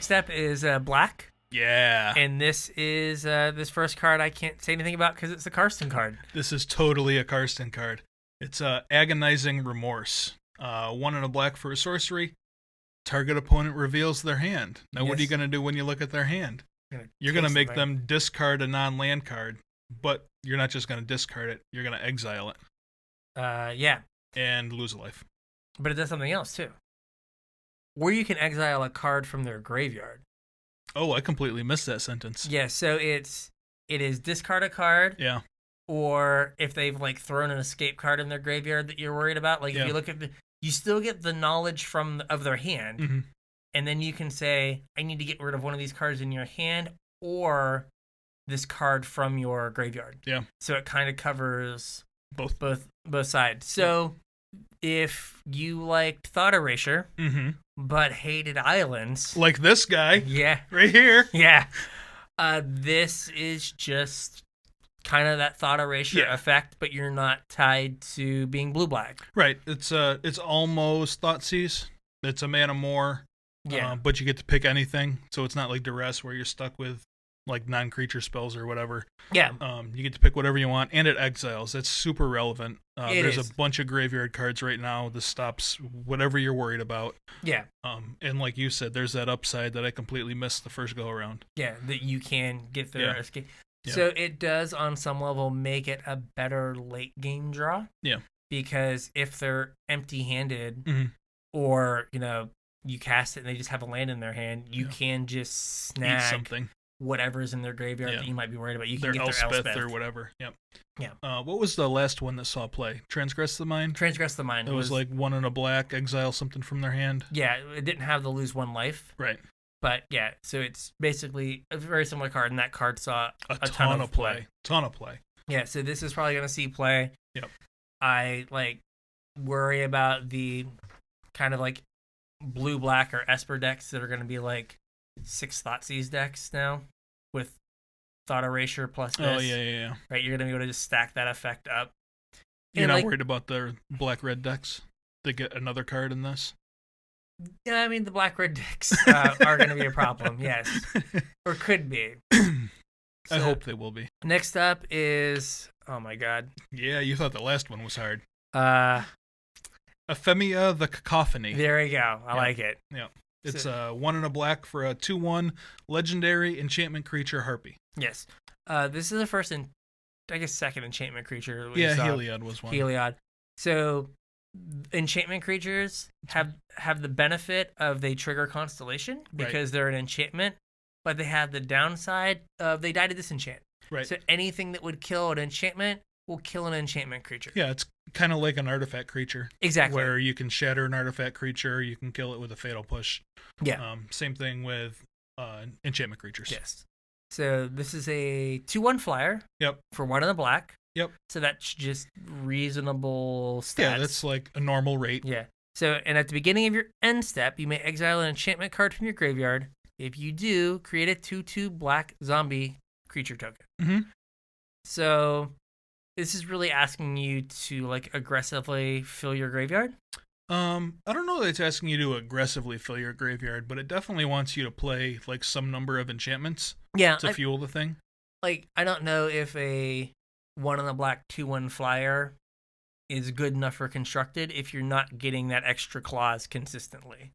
Next up is black. Yeah. And this is this first card I can't say anything about because it's a Karsten card. This is totally a Karsten card. It's Agonizing Remorse. 1 and a black for a sorcery. Target opponent reveals their hand. Now, what are you going to do when you look at their hand? You're going to make them discard a non-land card, but you're not just going to discard it. You're going to exile it. Yeah. And lose a life. But it does something else, too. Where you can exile a card from their graveyard. Oh, I completely missed that sentence. Yeah, so it is discard a card. Yeah. Or if they've like thrown an escape card in their graveyard that you're worried about, like if you look at you still get the knowledge of their hand, and then you can say, I need to get rid of one of these cards in your hand or this card from your graveyard. Yeah. So it kind of covers both sides. So if you liked Thought Erasure, but hated islands, like this guy, right here, this is just kind of that Thought Erasure effect, but you're not tied to being blue-black. Right. It's almost Thoughtseize. It's a mana more, but you get to pick anything, so it's not like Duress where you're stuck with like non-creature spells or whatever. Yeah. You get to pick whatever you want, and it exiles. That's super relevant. There's a bunch of graveyard cards right now. This stops whatever you're worried about. Yeah. And like you said, there's that upside that I completely missed the first go-around. Yeah, that you can get through escape. Yeah. So it does, on some level, make it a better late-game draw. Yeah. Because if they're empty-handed, or, you cast it and they just have a land in their hand, you can just snag something. Whatever's in their graveyard that you might be worried about. You can get their Elspeth or whatever. Yep. Yeah. What was the last one that saw play? Transgress the Mind? Transgress the Mind. It was like 1 and a black, exile something from their hand. Yeah, it didn't have the lose 1 life. Right. But yeah, so it's basically a very similar card, and that card saw a ton of play. Ton of play. Yeah, so this is probably going to see play. Yep. I worry about the kind of like blue-black or Esper decks that are going to be like 6 Thoughtseize decks now with Thought Erasure plus this. Oh, yeah. Right, you're going to be able to just stack that effect up. You're not worried about the black-red decks? They get another card in this? Yeah, I mean, the black-red decks are going to be a problem, yes. Or could be. I hope they will be. Next up is... Oh, my God. Yeah, you thought the last one was hard. Ephemia the Cacophony. There you go. I like it. Yeah. It's 1 and a black for a 2/1 legendary enchantment creature Harpy. Yes. This is the first and I guess second enchantment creature. Heliod was one. Heliod. So enchantment creatures have the benefit of they trigger Constellation because they're an enchantment, but they have the downside of they die to disenchant. Right. So anything that would kill an enchantment will kill an enchantment creature. Yeah, it's kind of like an artifact creature. Exactly. Where you can shatter an artifact creature, you can kill it with a fatal push. Yeah. Same thing with enchantment creatures. Yes. So this is a 2/1 flyer. Yep. For 1 in the black. Yep. So that's just reasonable stats. Yeah, that's like a normal rate. Yeah. So, and at the beginning of your end step, you may exile an enchantment card from your graveyard. If you do, create a 2/2 black zombie creature token. Mm-hmm. So, this is really asking you to like aggressively fill your graveyard. I don't know that it's asking you to aggressively fill your graveyard, but it definitely wants you to play like some number of enchantments. To fuel the thing. Like, I don't know if a 1 in the black 2/1 flyer is good enough for constructed if you're not getting that extra clause consistently.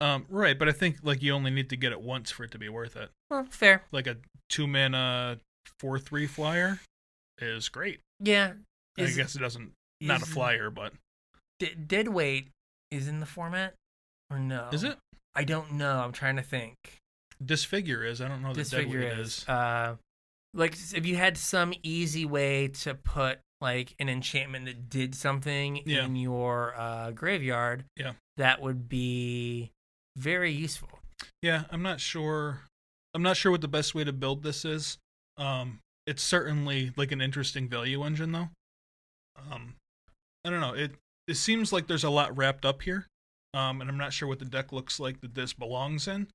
Right, but I think like you only need to get it once for it to be worth it. Well, fair. Like a 2-mana 4/3 flyer is great. Yeah. I guess it doesn't, not a flyer, but... Deadweight is in the format? Or no? Is it? I don't know. I'm trying to think. Disfigure is. I don't know that Deadweight is. Like, if you had some easy way to put, like, an enchantment that did something in your graveyard, that would be very useful. Yeah, I'm not sure what the best way to build this is. It's certainly, like, an interesting value engine, though. I don't know. It seems like there's a lot wrapped up here, and I'm not sure what the deck looks like that this belongs in,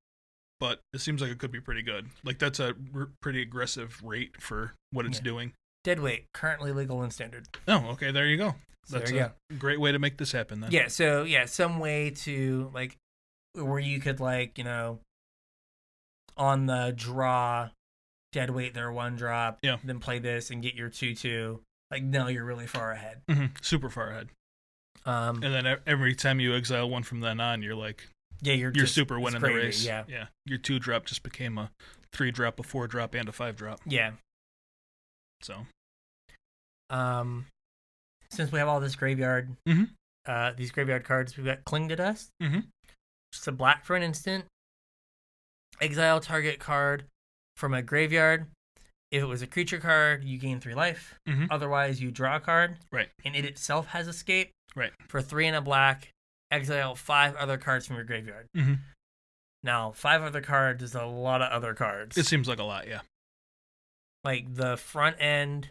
but it seems like it could be pretty good. Like, that's a pretty aggressive rate for what it's doing. Deadweight, currently legal and standard. Oh, okay, there you go. That's a great way to make this happen, then. Yeah, so, some way to, like, where you could, like, on the draw, deadweight their 1-drop, yeah, then play this and get your 2/2. Like, no, you're really far ahead. Super far ahead. And then every time you exile one from then on, you're like, yeah, you're super winning the race. Yeah. Your 2-drop just became a 3-drop, a 4-drop, and a 5-drop. Yeah. So, since we have all this graveyard, these graveyard cards, we've got Cling to Dust. Just a black for an instant. Exile target card from a graveyard. If it was a creature card, you gain 3 life. Otherwise, you draw a card. Right. And it itself has escape. Right. For 3 and a black, exile 5 other cards from your graveyard. Now, 5 other cards is a lot of other cards. It seems like a lot, yeah. Like, the front end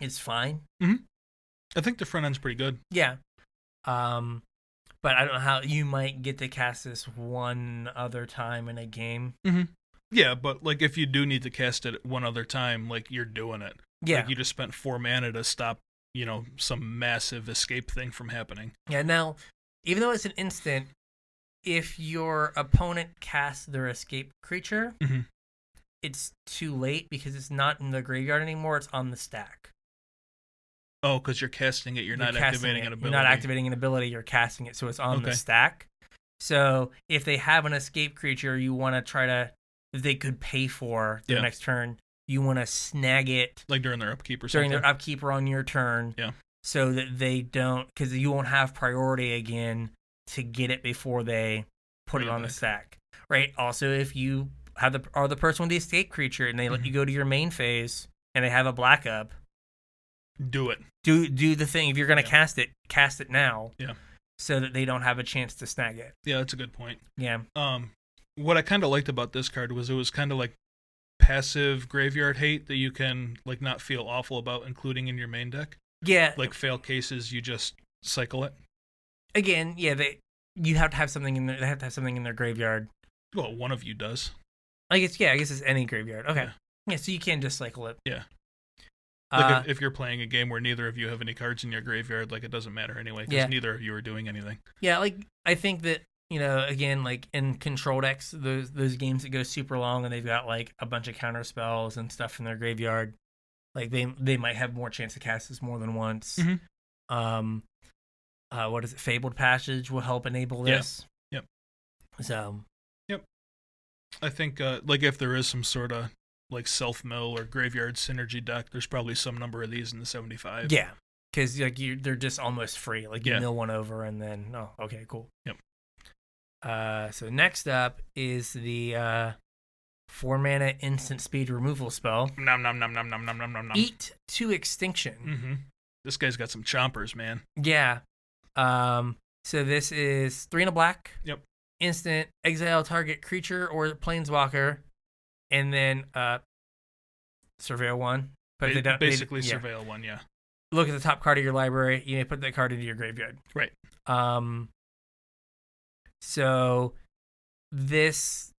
is fine. I think the front end's pretty good. Yeah. But I don't know how you might get to cast this one other time in a game. Yeah, but like if you do need to cast it one other time, like you're doing it. Yeah. Like you just spent 4 mana to stop, some massive escape thing from happening. Yeah, now, even though it's an instant, if your opponent casts their escape creature, it's too late because it's not in the graveyard anymore, it's on the stack. Oh, because you're casting it, you're not activating an ability. You're not activating an ability, you're casting it, so it's on the stack. So if they have an escape creature you want to try to, if they could pay for their next turn, you want to snag it. Like during their upkeep or something? During their upkeep or on your turn. Yeah. So that they don't, because you won't have priority again to get it before they put it on the stack. Right? Also, if you are the person with the escape creature and they let you go to your main phase and they have a black up, do it. Do the thing. If you're going to cast it now. Yeah. So that they don't have a chance to snag it. Yeah, that's a good point. Yeah. What I kind of liked about this card was it was kind of like passive graveyard hate that you can like not feel awful about including in your main deck. Yeah. Like fail cases, you just cycle it. Again, yeah, you have to have something in there. They have to have something in their graveyard. Well, one of you does. I guess it's any graveyard. Okay. Yeah, so you can just cycle it. Yeah. Like if you're playing a game where neither of you have any cards in your graveyard, like it doesn't matter anyway because neither of you are doing anything. Yeah, like I think that, again, like in control decks, those games that go super long and they've got like a bunch of counter spells and stuff in their graveyard, like they might have more chance to cast this more than once. What is it? Fabled Passage will help enable this. Yep. So. Yep. I think like if there is some sort of like self-mill or graveyard synergy deck, there's probably some number of these in the 75. Yeah, because like they're just almost free. Like you mill one over and then, okay, cool. Yep. So next up is the 4 mana instant speed removal spell. Nom nom nom nom nom nom nom nom. Eat to Extinction. This guy's got some chompers, man. Yeah. So this is 3 and a black. Yep. Instant, exile target creature or planeswalker, and then surveil 1. But they don't basically surveil 1, yeah. Look at the top card of your library. You may put that card into your graveyard. Right. So this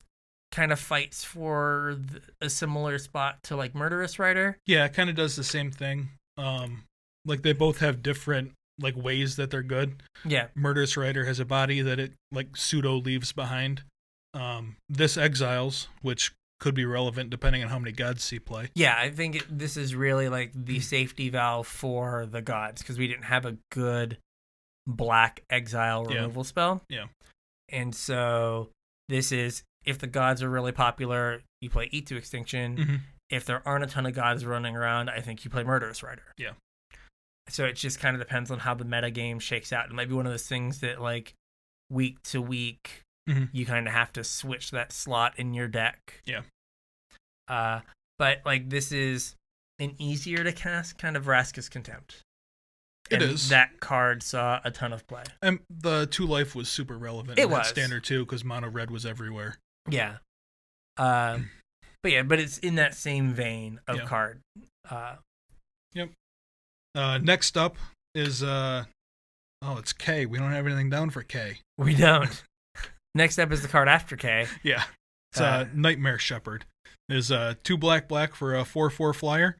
kind of fights for a similar spot to like Murderous Rider. Yeah, it kind of does the same thing. Like they both have different like ways that they're good. Yeah. Murderous Rider has a body that it like pseudo leaves behind. This exiles, which could be relevant depending on how many gods you play. Yeah, I think this is really like the safety valve for the gods because we didn't have a good black exile removal spell. Yeah. And so this is, if the gods are really popular, you play Eat to Extinction. If there aren't a ton of gods running around, I think you play Murderous Rider. Yeah. So it just kind of depends on how the meta game shakes out. It might be one of those things that like week to week, you kind of have to switch that slot in your deck. Yeah. But like this is an easier to cast kind of Vraska's Contempt. It is. That card saw a ton of play. And the 2 life was super relevant. It was. Standard too, because mono red was everywhere. Yeah. But it's in that same vein of card. Yep. Next up is it's K. We don't have anything down for K. We don't. Next up is the card after K. Yeah. It's Nightmare Shepherd. There's 2 black for a 4/4 flyer.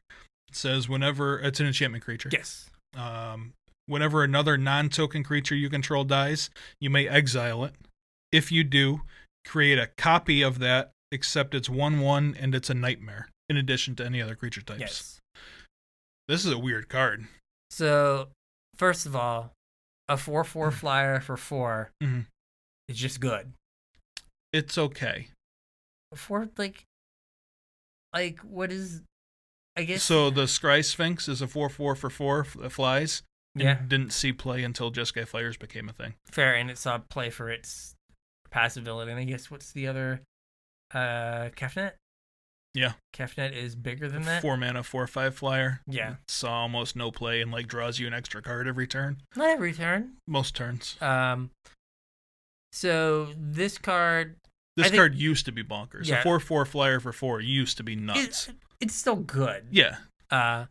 It says whenever it's an enchantment creature. Yes. Whenever another non-token creature you control dies, you may exile it. If you do, create a copy of that except it's 1/1 and it's a nightmare in addition to any other creature types. Yes. This is a weird card. So, first of all, a 4/4 flyer for 4 is just good. It's okay. For like what is? I guess. So the Scry Sphinx is a 4/4 for 4 that flies. Yeah. Didn't see play until Jeskai Fires became a thing. Fair, and it saw play for its passive ability. And I guess what's the other? Kefnet? Yeah. Kefnet is bigger than that. 4 mana, 4/5 flyer. Yeah. Saw almost no play and like draws you an extra card every turn. Not every turn. Most turns. So this card. This card used to be bonkers. Yeah. A 4/4 flyer for 4 used to be nuts. It's still good. Yeah. I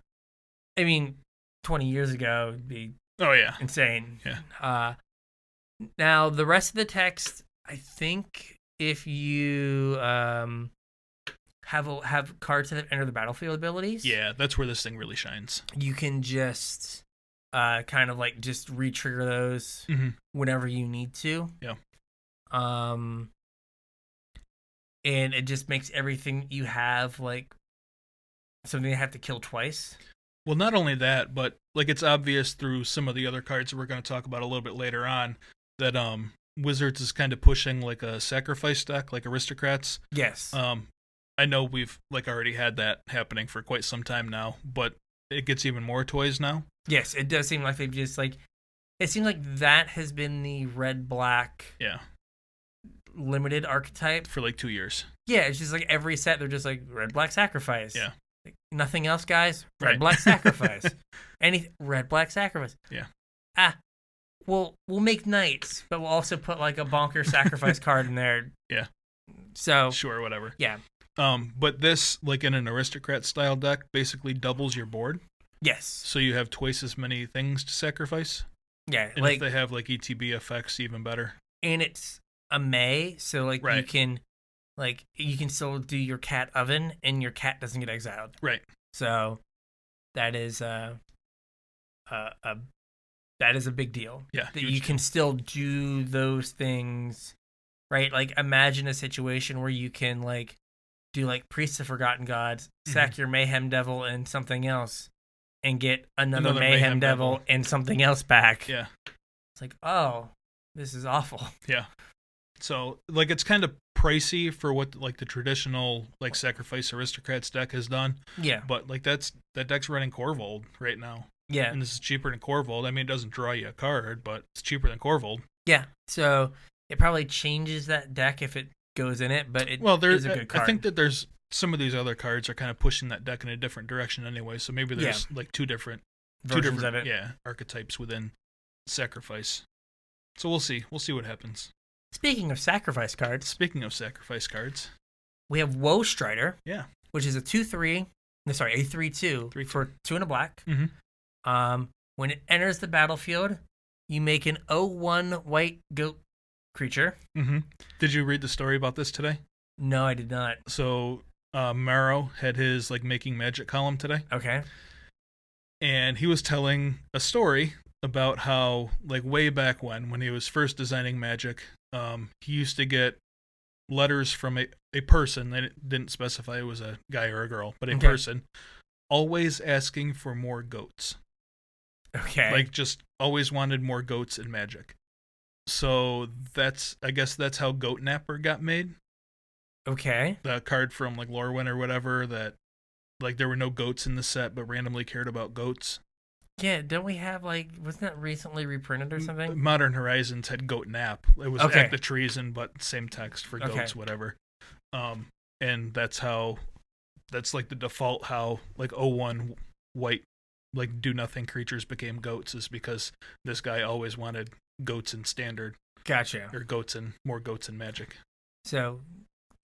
mean, 20 years ago it'd be insane. Yeah. Now the rest of the text, I think if you have cards that have enter the battlefield abilities. Yeah, that's where this thing really shines. You can just kind of like just re-trigger those whenever you need to. Yeah. And it just makes everything you have like something you have to kill twice. Well, not only that, but like it's obvious through some of the other cards that we're going to talk about a little bit later on that Wizards is kind of pushing like a sacrifice deck, like Aristocrats. Yes. I know we've like already had that happening for quite some time now, but it gets even more toys now. Yes, it does seem like they've just like it seems like that has been the red-black limited archetype for like 2 years. Yeah, it's just like every set they're just like red-black sacrifice. Yeah. Like, nothing else, guys. Red-black sacrifice. Any red-black sacrifice. Yeah. We'll make knights, but we'll also put like a bonker sacrifice card in there. Yeah. So sure, whatever. Yeah. But this, like in an aristocrat style deck, basically doubles your board. Yes. So you have twice as many things to sacrifice. Yeah. And if they have like ETB effects, even better. And it's a May, so like you can still do your cat oven and your cat doesn't get exiled. Right. So that is a big deal. Yeah. That you can still do those things, right? Like imagine a situation where you can like do like Priest of Forgotten Gods, sack your Mayhem Devil and something else, and get another Mayhem Devil and something else back. Yeah. It's like, oh, this is awful. Yeah. So like it's kind of pricey for what like the traditional like Sacrifice Aristocrats deck has done. Yeah. But like that deck's running Corvold right now. Yeah. And this is cheaper than Corvold. I mean, it doesn't draw you a card, but it's cheaper than Corvold. Yeah. So it probably changes that deck if it goes in it, but it is a good card. I think that there's some of these other cards are kind of pushing that deck in a different direction anyway. So maybe there's like two different versions of it. Yeah, archetypes within Sacrifice. So we'll see. We'll see what happens. Speaking of sacrifice cards, we have Woe Strider. Yeah. Which is a 3/2 for 2 and a black. Mm-hmm. When it enters the battlefield, you make an 0/1 white goat creature. Mm-hmm. Did you read the story about this today? No, I did not. So Maro had his like making magic column today. Okay. And he was telling a story about how like way back when he was first designing magic, he used to get letters from a person. They didn't specify it was a guy or a girl, but a person always asking for more goats. Okay. Like just always wanted more goats in magic. So I guess that's how Goat Napper got made. Okay. The card from like Lorwyn or whatever that like there were no goats in the set but randomly cared about goats. Yeah, don't we have like wasn't that recently reprinted or something? Modern Horizons had Goat Nap. It was Act of Treason, but same text for goats, whatever. And that's like the default how like 0/1 white like do nothing creatures became goats is because this guy always wanted goats in standard. Gotcha. Or more goats in magic. So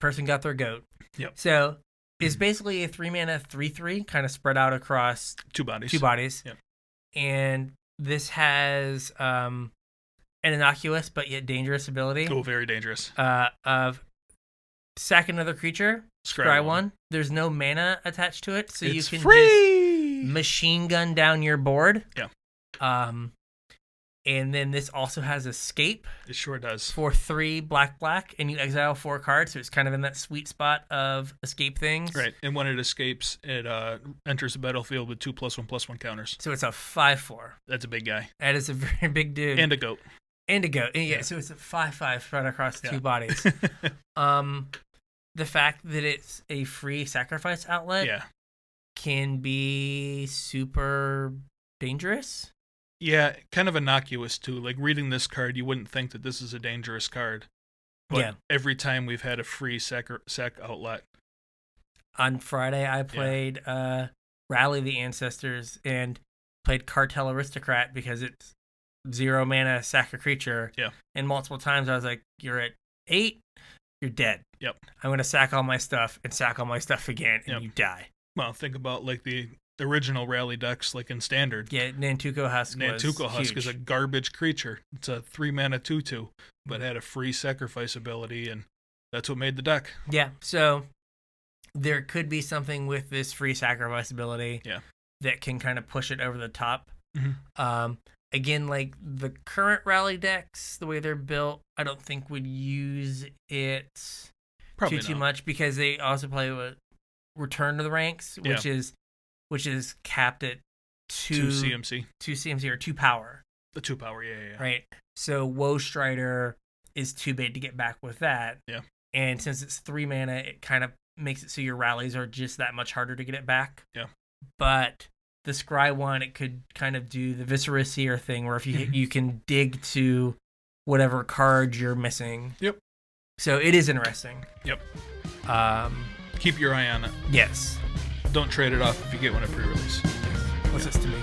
person got their goat. Yep. So it's basically a 3-mana 3/3 kind of spread out across two bodies. Yep. And this has an innocuous but yet dangerous ability. Oh, very dangerous. Of sack another creature, scry one. There's no mana attached to it, so it's you can free! just machine gun down your board. Yeah. And then this also has escape. It sure does. For 3 black, and you exile 4 cards, so it's kind of in that sweet spot of escape things. Right, and when it escapes, it enters the battlefield with 2+1/+1 counters. So it's a 5/4. That's a big guy. That is a very big dude. And a goat. Yeah, so it's a 5/5 spread across 2 bodies. The fact that it's a free sacrifice outlet can be super dangerous. Yeah, kind of innocuous too. Like reading this card, you wouldn't think that this is a dangerous card. But every time we've had a free sac outlet. On Friday, I played Rally the Ancestors and played Cartel Aristocrat because it's 0 mana, sack a creature. Yeah. And multiple times I was like, you're at 8, you're dead. Yep. I'm going to sack all my stuff and sack all my stuff again, and you die. Well, think about like the original Rally decks, like in Standard. Yeah, Nantuko Husk is a garbage creature. It's a 3-mana 2/2, but had a free sacrifice ability, and that's what made the deck. Yeah, so there could be something with this free sacrifice ability that can kind of push it over the top. Mm-hmm. Again, like the current Rally decks, the way they're built, I don't think would use it too much because they also play with Return to the Ranks, which is capped at 2 CMC or 2 power. The 2 power, yeah. Right. So Woe Strider is too big to get back with that. Yeah. And since it's 3 mana, it kind of makes it so your rallies are just that much harder to get it back. Yeah. But the Scry one, it could kind of do the Viscera Seer thing where if you you can dig to whatever card you're missing. Yep. So it is interesting. Yep. Keep your eye on it. Yes. Don't trade it off if you get one at pre-release. What's this to me?